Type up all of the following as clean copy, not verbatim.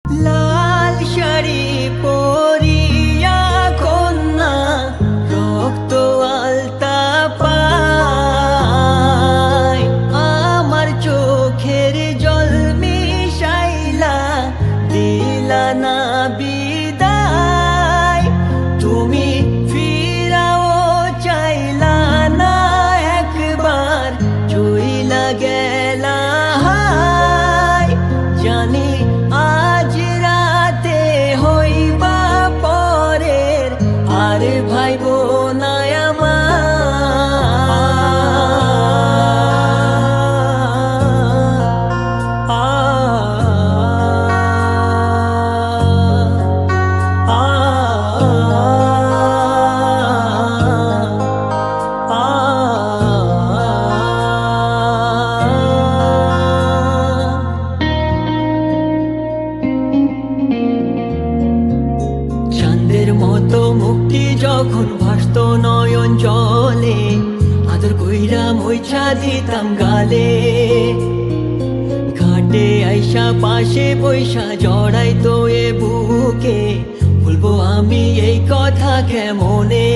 লাল শাড়ি পরিয়া কন্যা রক্ত আলতা পায়, আমার চোখের জল মিশাইলা দিলা না বিদায়। তুমি ফিরাও চাইলা না একবার, চইলা গেলা হায়। জানি আজ রাতে হইবা পরের, আর ভাইব না চাঁদের মতো মুক্তি যখন ভাসত নয়ন জলে, আদর কইরা মুইছা দিতাম গালে। ঘাটে আইসা পাশে বৈশা জড়াইতো এ বুকে, বলবো আমি এই কথা কেমনে।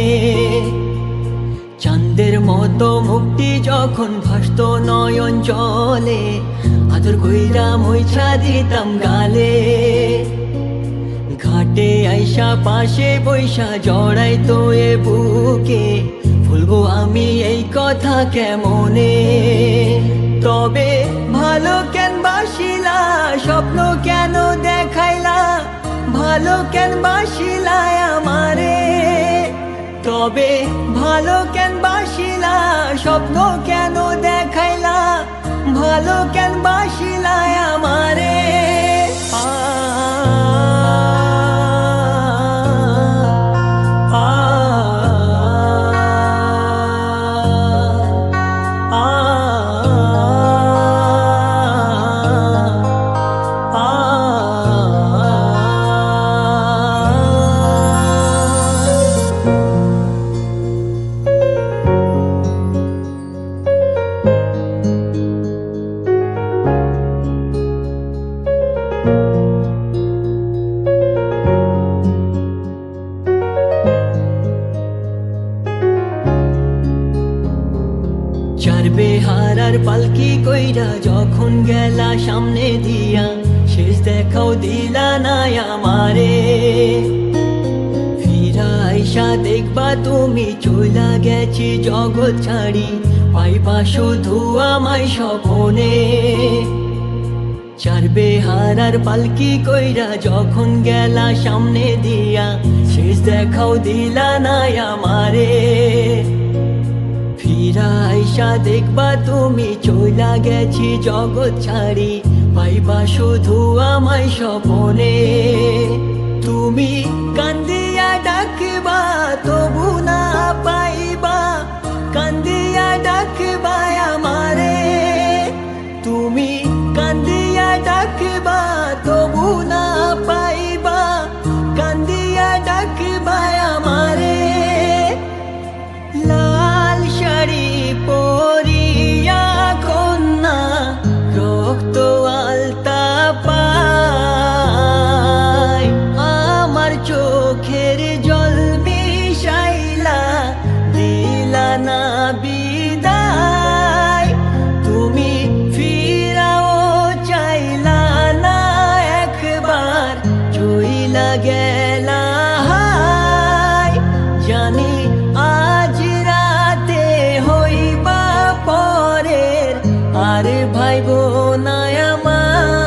চাঁদের মতো মুক্তি যখন ভাসত নয়ন জলে, আদর কইরা মুইছা দিতাম গালে। ঘাটে আইসা পাশে বৈশা জড়াইতো এ বুকে, ভুলবো আমি এই কথা কেমনে। তবে ভালো কেন বাসিলা, স্বপ্ন কেন দেখাইলা, ভালো কেন বাসিলা আমারে। তবে ভালো কেন বাসিলা, স্বপ্ন কেন দেখাইলা, ভালো কেন বাসিলা আমারে। চার বেহারার পালকি কইরা যখন গেলা সামনে দিয়া, শেষ দেখাও দিলা না আমারে। ফিরা আইসা দেখবা তুমি চইলা গেছি জগৎ ছাড়ি, পাইবা শুধু আমায় স্বপনে। চার বেহারার পালকি কইরা যখন গেলা সামনে দিয়া, শেষ দেখাও দিলা না আমারে। ফিরা আইসা দেখবা তুমি চইলা গেছি জগৎ ছাড়ি, পাইবা শুধু আমায় স্বপনে। তুমি কান্দিয়া ডাকবা তবু না পাইবা, কান্দিয়া ডাকবা আমারে। তুমি কান্দিয়া ডাকবা তবু না পাইবা, কান্দিয়া ডাকবা আমারে। লাল শাড়ি পরিয়া কন্যা রক্ত আলতা পায়, আমার চোখের জল মিশাইলা দিলা না বিদায়। তুমি ফিরাও চাইলা না একবার, চইলা গেলা হায়। জানি আজ রাতে হইবা পরের, আর ভাইব না।